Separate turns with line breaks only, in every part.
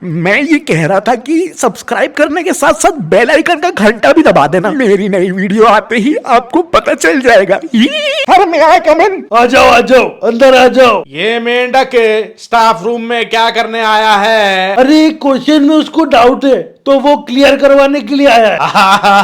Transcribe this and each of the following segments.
मैं ये कह रहा था कि सब्सक्राइब करने के साथ साथ बेल आइकन का घंटा भी दबा देना। मेरी नई वीडियो आते ही आपको पता चल जाएगा। अरे मैं आया कमेंट।
आ जाओ अंदर आ जाओ।
ये मेंढक स्टाफ रूम में क्या करने आया है?
अरे क्वेश्चन में उसको डाउट है तो वो क्लियर करवाने के लिए आया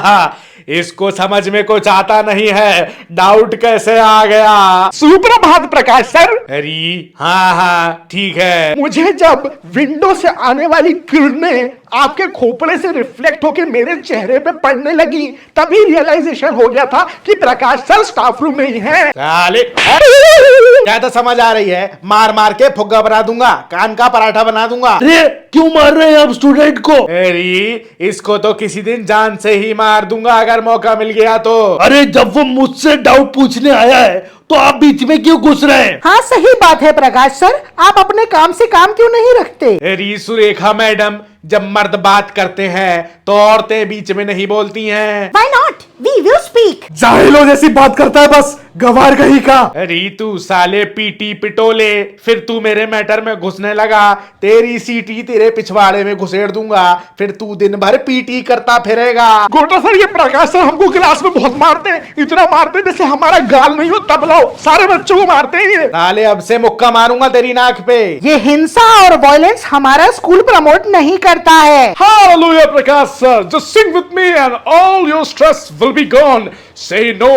है।
इसको समझ में कुछ आता नहीं है, डाउट कैसे आ गया?
सुप्रभात प्रकाश सर।
अरे हाँ ठीक है।
मुझे जब विंडो से आने वाली किरणें आपके खोपड़े से रिफ्लेक्ट होकर मेरे चेहरे पे पड़ने लगी, तभी रियलाइजेशन हो गया था कि प्रकाश सर स्टाफ रूम में ही हैं।
साले क्या तो समझ आ रही है? मार मार के फुग्गा बना दूंगा, कान का पराठा बना दूंगा।
अरे क्यों मार रहे हैं आप स्टूडेंट को?
अरे इसको तो किसी दिन जान से ही मार दूंगा अगर मौका मिल गया तो।
अरे जब वो मुझसे डाउट पूछने आया है तो आप बीच में क्यों घुस रहे हैं?
हाँ सही बात है प्रकाश सर, आप अपने काम से काम क्यों नहीं रखते?
अरे सुरेखा मैडम, जब मर्द बात करते हैं तो औरतें बीच में नहीं बोलती हैं।
Why not? We will speak.
जाहिलों जैसी बात करता है बस, गवार कहीं का।
अरे तू साले पीटी पिटोले, फिर तू मेरे मैटर में घुसने लगा, तेरी सीटी तेरे पिछवाड़े में घुसेड़ दूंगा, फिर तू दिन भर पीटी करता फिरेगा।
गोटा सर, ये प्रकाश सर हमको क्लास में बहुत मारते हैं, इतना मारते हैं जैसे हमारा गाल नहीं हो तबला हो, सारे बच्चों को मारते हैं ये।
साले अब से मुक्का मारूंगा तेरी नाक पे।
ये हिंसा और वायलेंस हमारा स्कूल प्रमोट नहीं करता है।
Hallelujah, Prakash sir. Just sing with me and all your stress will be gone. Say no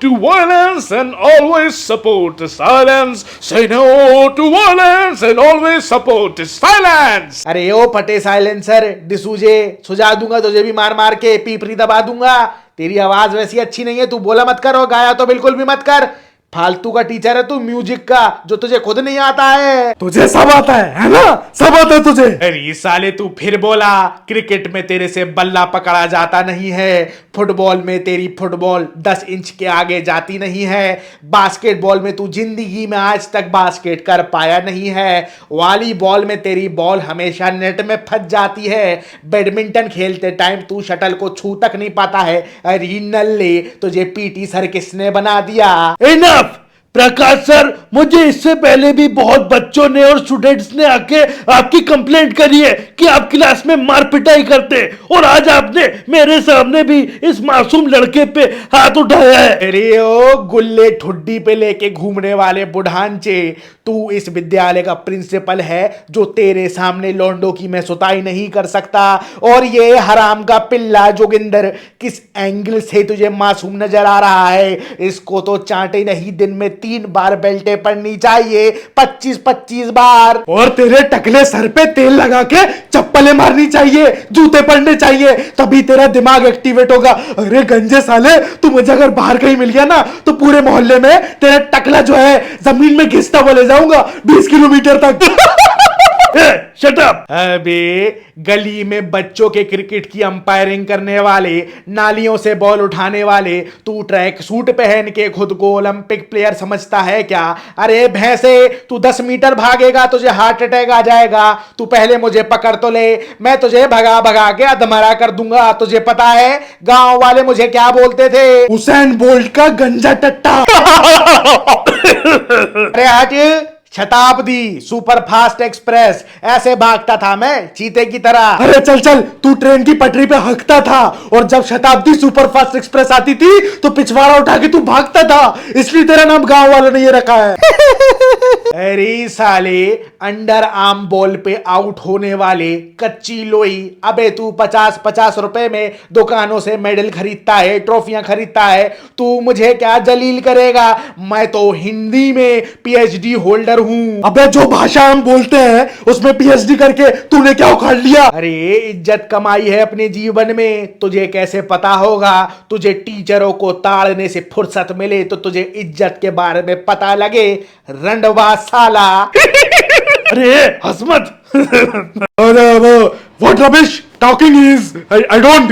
to violence and always support the silence. Say no to violence and always support the silence. अरे ओ फटे silencer डिसूजे, सुझा दूंगा तुझे भी मार मार के, पीपरी दबा दूंगा। तेरी आवाज वैसी अच्छी नहीं है, तू बोला मत कर और गाया तो बिल्कुल भी मत कर। फालतू का टीचर है तू म्यूजिक का, जो तुझे खुद नहीं आता है।
तुझे सब आता है ना? सब आता है तुझे।
अरे साले तू फिर बोला, क्रिकेट में तेरे से बल्ला पकड़ा जाता नहीं है, फुटबॉल में तेरी फुटबॉल 10 इंच के आगे जाती नहीं है, बास्केटबॉल में तू जिंदगी में आज तक बास्केट कर पाया नहीं है, वॉलीबॉल में तेरी बॉल हमेशा नेट में फंस जाती है, बैडमिंटन खेलते टाइम तू शटल को छू तक नहीं पाता है। अरे नल्ले, तुझे पीटी सर किसने बना दिया?
इनफ! प्रकाश सर, मुझे इससे पहले भी बहुत बच्चों ने और स्टूडेंट्स ने आके आपकी कंप्लेंट करी है कि आप क्लास में मार पिटाई करते, और आज आपने मेरे सामने भी इस मासूम लड़के पे हाथ उठाया है।
अरे ओ गुल्ले ठुड्डी पे लेके घूमने वाले बुढ़ानचे, तू इस विद्यालय का प्रिंसिपल है जो तेरे सामने लौंडों की मैं सुताई नहीं कर सकता। और ये हराम का पिल्ला जोगिंदर किस एंगल से तुझे मासूम नजर आ रहा है? इसको तो चांटे नहीं, दिन में 3 बार बेल्टे पड़नी चाहिए, 25-25 बार।
और तेरे टकले सर पे तेल लगा के चप्पलें मारनी चाहिए, जूते पड़ने चाहिए, तभी तेरा दिमाग एक्टिवेट होगा। अरे गंजे साले, तू मुझे अगर बाहर कहीं मिल गया ना तो पूरे मोहल्ले में तेरा टकला जो है जमीन में घिसता हुआ ले जाऊंगा 20 किलोमीटर तक।
Shut up!
अबे गली में बच्चों के क्रिकेट की अंपायरिंग करने वाले, नालियों से बॉल उठाने वाले, तू ट्रैक सूट पहन के खुद को ओलंपिक प्लेयर समझता है क्या? अरे भैंसे, तू 10 मीटर भागेगा तुझे हार्ट अटैक आ जाएगा। तू पहले मुझे पकड़ तो ले, मैं तुझे भगा भगा के अधमरा कर दूंगा। तुझे पता है गांव वाले मुझे क्या बोलते थे?
हुसैन बोल्ट का गंजा टट्टा।
अरे हट, शताब्दी सुपर फास्ट एक्सप्रेस, ऐसे भागता था मैं चीते की तरह।
अरे चल चल, तू ट्रेन की पटरी पे हकता था, और जब शताब्दी सुपर फास्ट एक्सप्रेस आती थी तो पिछवाड़ा उठा के तू भागता था, इसलिए तेरा नाम गांव वालों ने ये रखा है।
अरे साले, अंडर आर्म बॉल पे आउट होने वाले कच्ची लोई, अबे तू 50-50 रुपए में दुकानों से मेडल खरीदता है, ट्रॉफियां खरीदता है, तू मुझे क्या जलील करेगा? मैं तो हिंदी में पीएचडी होल्डर हूं।
अबे जो भाषा हम बोलते हैं उसमें पीएचडी करके तूने क्या उखाड़ लिया?
अरे इज्जत कमाई है अपने जीवन में, तुझे कैसे पता होगा? तुझे टीचरों को ताड़ने से फुर्सत मिले तो तुझे इज्जत के बारे में पता लगे, रंडवा साला।
अरे हंस मत। What rubbish talking is? I don't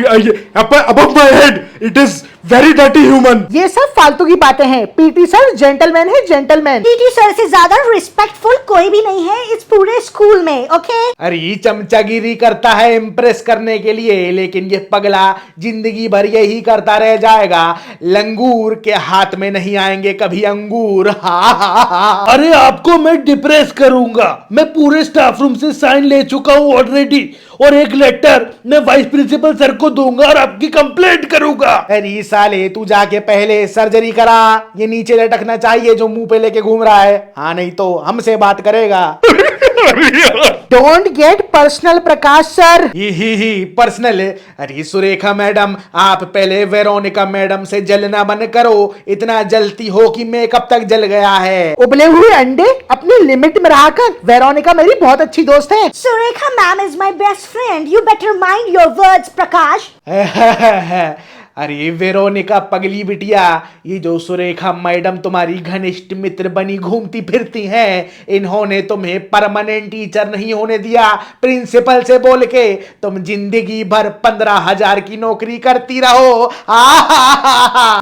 above my head. It is very dirty human.
ये सब फालतू की बातें हैं। पीटी सर जेंटलमैन है, जेंटलमैन।
पीटी सर से ज्यादा रिस्पेक्टफुल कोई भी नहीं है इस पूरे स्कूल में, ओके?
अरे ये चमचागिरी करता है इम्प्रेस करने के लिए, लेकिन ये पगला जिंदगी भर यही करता रह जाएगा। लंगूर के हाथ में नहीं आएंगे कभी अंगूर। हा।
अरे आपको मैं डिप्रेस करूंगा। मैं पूरे स्टाफ रूम से साइन ले चुका हूं ऑलरेडी, और एक लेटर मैं वाइस प्रिंसिपल सर को दूंगा और आपकी कंप्लेंट करूंगा।
अरे साले तू जाके पहले सर्जरी करा, ये नीचे लटकना चाहिए जो मुंह पे लेके घूम रहा है। हाँ नहीं तो हमसे बात करेगा।
Don't get personal Prakash sir.
He personal. अरे सुरेखा मैडम, आप पहले वेरोनिका मैडम से जलना बंद करो। इतना जलती हो कि मेकअप तक जल गया है।
उबले हुए अंडे अपनी लिमिट में रहाकर। वेरोनिका मेरी बहुत अच्छी दोस्त है।
Surekha ma'am is my best friend, you better mind your words Prakash.
अरे वेरोनिका पगली बिटिया, ये जो सुरेखा मैडम तुम्हारी घनिष्ठ मित्र बनी घूमती फिरती हैं, इन्होंने तुम्हें परमानेंट टीचर नहीं होने दिया। प्रिंसिपल से बोल के तुम जिंदगी भर 15,000 की नौकरी करती रहो।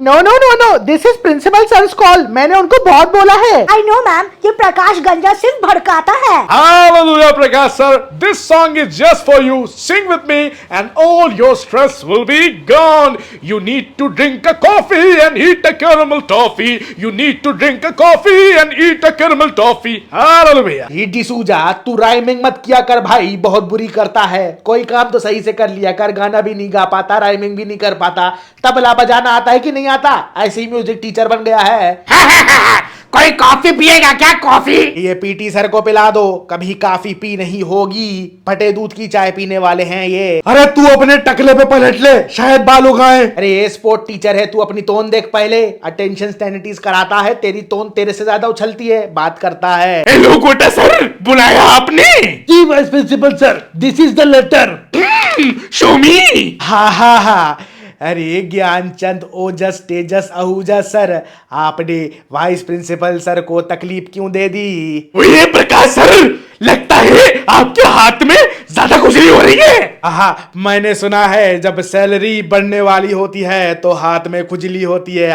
No no no no, this is principal sir's call. मैंने उनको बहुत बोला है।
आई नो मैम, ये प्रकाश गंजा सिर्फ भड़काता है।
Hallelujah, Prakash sir. This song is just for you. Sing with me and all your stress will be gone. You need to drink a coffee and eat a caramel toffee. You need to drink a coffee and eat a caramel toffee. Hallelujah.
ये डिसूजा, तू rhyming मत किया कर भाई, बहुत बुरी करता है। कोई काम तो सही से कर लिया कर। गाना भी नहीं गा पाता, राइमिंग भी नहीं कर पाता, तबला बजाना आता है कि नहीं आता? ऐसे ही म्यूजिक टीचर बन गया है।
कोई कॉफी पिएगा क्या? कॉफी?
ये पीटी सर को पिला दो, कभी काफी पी नहीं होगी। फटे दूध की चाय पीने वाले हैं ये।
अरे तू अपने टकले पे पलट ले, शायद बाल उगाए।
अरे ये स्पोर्ट टीचर है, तू अपनी टोन देख पहले। अटेंशन स्टैंडिटीज कराता है, तेरी टोन तेरे से ज्यादा उछलती है, बात करता है।
हेलो गोटा सर, बुलाया आपने?
जी vice principal sir, this is the letter.
Show me.
हा। अरे ज्ञानचंद ओजस तेजस आहूजा सर, आपने वाइस प्रिंसिपल सर को तकलीफ क्यों दे दी?
ये प्रकाश सर, लगता है आपके हाथ में ज्यादा खुजली हो रही है।
मैंने सुना है जब सैलरी बढ़ने वाली होती है तो हाथ में खुजली होती है।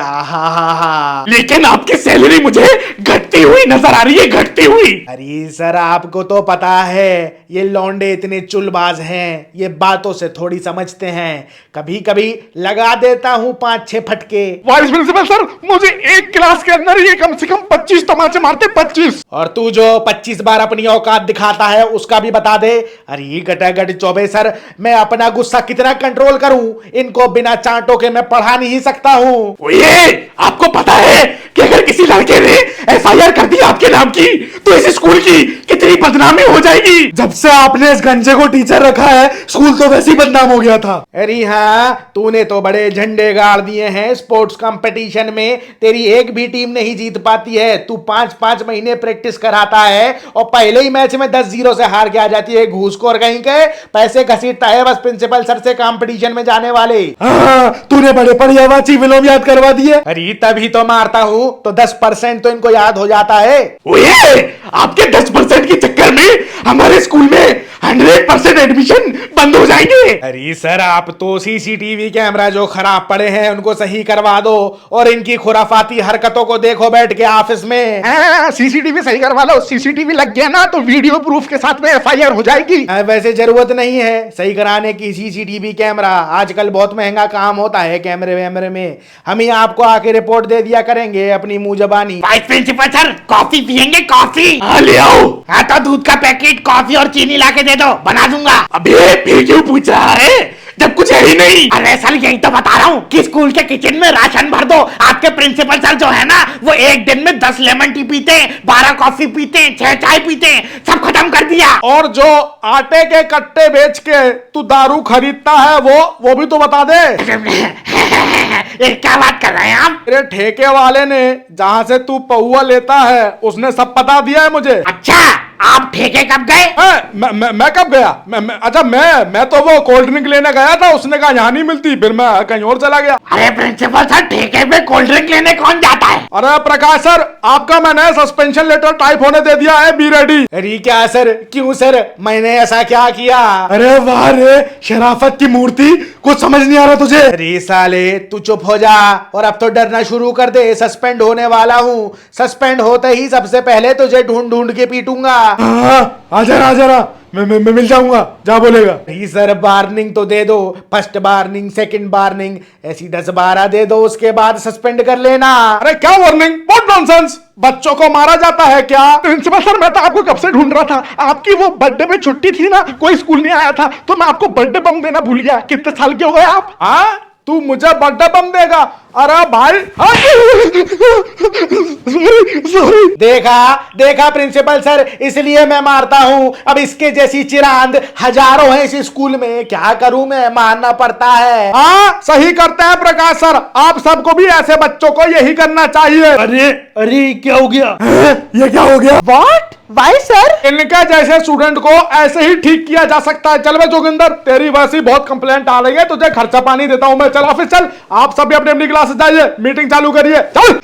लेकिन आपकी सैलरी मुझे घटती हुई नजर आ रही है, घटती हुई।
अरे सर आपको तो पता है ये लौंडे इतने चुलबाज हैं, ये बातों से थोड़ी समझते हैं। कभी कभी लगा देता हूँ 5-6 फटके।
वाइस प्रिंसिपल सर, मुझे एक क्लास के अंदर ये कम से कम 25 तमाचे मारते, 25।
और तू जो 25 बार अपनी औकात दिखाता है उसका भी बता दे। अरे गटागट चौबे सर, मैं अपना गुस्सा कितना कंट्रोल करूं? इनको बिना चांटों के मैं पढ़ा नहीं सकता हूं।
ये आपको पता है कि अगर किसी लड़के ने FIR कर दी आपके नाम की तो इस स्कूल की कितनी बदनामी हो जाएगी।
जब से आपने इस गंजे को टीचर रखा है, स्कूल तो वैसे ही बदनाम हो गया था।
अरे हाँ, तूने तो बड़े झंडे गाड़ दिए हैं स्पोर्ट्स कंपटीशन में। तेरी एक भी टीम नहीं जीत पाती है। तू 5-5 महीने प्रैक्टिस कराता है और पहले ही मैच में 10-0 से हार के आ जाती है। घूसखोर कहीं के, पैसे घसीटता है बस प्रिंसिपल सर से कंपटीशन में जाने वाले।
हाँ, तूने बड़े पर्यावाची विलोम याद करवा दिए।
अरे तभी तो मारता हूं, तो 10% तो इनको याद हो जाता है।
आपके 10% के चक्कर में हमारे स्कूल में 100% एडमिशन बंद हो जाएंगे।
अरे सर, आप तो सीसीटीवी कैमरा जो खराब पड़े हैं उनको सही करवा दो और इनकी खुराफाती हरकतों को देखो बैठ के ऑफिस में।
सीसीटीवी सही करवा लो। सीसीटीवी लग गया ना तो वीडियो प्रूफ के साथ में FIR हो जाएगी।
वैसे जरूरत नहीं है सही कराने की सीसीटीवी कैमरा, आजकल बहुत महंगा काम होता है कैमरे वैमरे में। हम ही आपको आके रिपोर्ट दे दिया करेंगे अपनी मुंह जबानी।
वाइस प्रिंसिपल सर, कॉफी पियेंगे? कॉफी? हाँ ले आओ। हाँ तो दूध का पैकेट, कॉफी और चीनी ला के दे दो, बना दूंगा। अबे फिर क्यों पूछ रहा है जब कुछ है ही नहीं? अरे सर यही तो बता रहा हूँ कि स्कूल के किचन में राशन भर दो। आपके प्रिंसिपल सर जो है ना, वो एक दिन में 10 लेमन टी पीते हैं, 12 कॉफी पीते हैं, 6 चाय पीते हैं, सब खत्म कर दिया।
और जो आटे के कट्टे बेच के तू दारू खरीदता है वो भी तो बता दे।
ये क्या बात कर रहे हैं आप?
तेरे ठेके वाले ने जहाँ से तू पहुआ लेता है उसने सब बता दिया है मुझे।
अच्छा, आप ठेके कब गए?
मैं कब गया? अच्छा मैं तो वो कोल्ड ड्रिंक लेने गया था, उसने कहा यहाँ नहीं मिलती, फिर मैं कहीं और चला गया।
अरे प्रिंसिपल सर, ठेके पे कोल्ड ड्रिंक लेने कौन जाता है?
अरे प्रकाश सर, आपका मैंने सस्पेंशन लेटर टाइप होने दे दिया है, बी रेडी।
अरे क्या सर, क्यों सर, मैंने ऐसा क्या किया?
अरे वाह रे, शराफत की मूर्ति, कुछ समझ नहीं आ रहा तुझे?
अरे साले तू चुप हो जा और अब तो डरना शुरू कर दे। सस्पेंड होने वाला हूँ, सस्पेंड होते ही सबसे पहले तुझे ढूंढ ढूंढ के पीटूंगा।
हाँ, आ जरा मैं मिल जाऊंगा, जा बोलेगा।
नहीं सर, वार्निंग तो दे दो, फर्स्ट वार्निंग, सेकंड वार्निंग, ऐसी 10-12 दे दो, उसके बाद सस्पेंड कर लेना।
अरे क्या वार्निंग, व्हाट नॉनसेंस, बच्चों को मारा जाता है क्या?
प्रिंसिपल सर, मैं तो आपको कब से ढूंढ रहा था। आपकी वो बर्थडे में छुट्टी थी ना, कोई स्कूल नहीं आया था, तो मैं आपको बर्थडे बम देना भूल गया। कितने साल के हो गए आप?
हाँ, तू मुझे बर्थडे बम देगा? अरे भाई,
सॉरी।
देखा प्रिंसिपल सर, इसलिए मैं मारता हूँ। अब इसके जैसी चिरांद हजारों हैं इस स्कूल में, क्या करूं मैं, मारना पड़ता है।
हाँ सही करते हैं प्रकाश सर, आप सबको भी ऐसे बच्चों को यही करना चाहिए।
अरे अरे क्या हो गया?
ये क्या हो गया?
व्हाट? Why sir?
इनके जैसे स्टूडेंट को ऐसे ही ठीक किया जा सकता है। चल बे जोगिंदर, तेरी वैसी बहुत कंप्लेंट आ रही है, तुझे खर्चा पानी देता हूं मैं। चल ऑफिस चल, आप सभी अपनी अपनी क्लास जाइए, मीटिंग चालू करिए। चल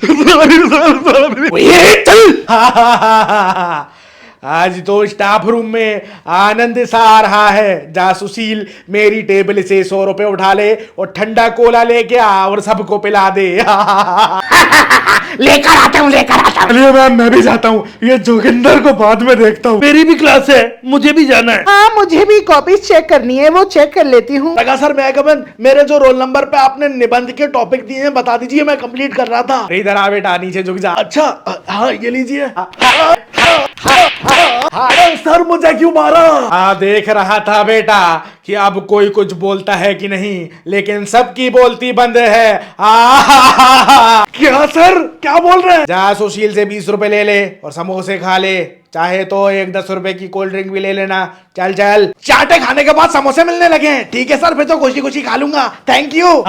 आज तो स्टाफ रूम में आनंद सा आ रहा है। जा सुशील, मेरी टेबल से 100 रुपए उठा ले और ठंडा कोला लेके आ और सबको पिला दे।
लेकर आता हूँ।
चलिए मैम, मैं भी जाता हूँ, ये जोगिंदर को बाद में देखता हूँ।
मेरी भी क्लास है, मुझे भी जाना है।
हाँ, मुझे भी कॉपीज चेक करनी है, वो चेक कर लेती हूँ।
लगा सर, मैं कमन, मेरे जो रोल नंबर पे आपने निबंध के टॉपिक दिए हैं बता दीजिए, मैं कंप्लीट कर रहा था। इधर आ बेटा, नीचे झुक जा। अच्छा हाँ, ये लीजिए। अरे सर, मुझे क्यों मारा? देख रहा था बेटा कि अब कोई कुछ बोलता है कि नहीं, लेकिन सबकी बोलती बंद है।
क्या सर, क्या बोल रहे हैं?
जा सुशील से 20 रुपए ले ले और समोसे खा ले, चाहे तो एक 10 रुपए की कोल्ड ड्रिंक भी ले लेना। चल चल, चाटे खाने के बाद समोसे मिलने लगे हैं। ठीक है सर, फिर तो खुशी खुशी खा लूंगा। Thank you.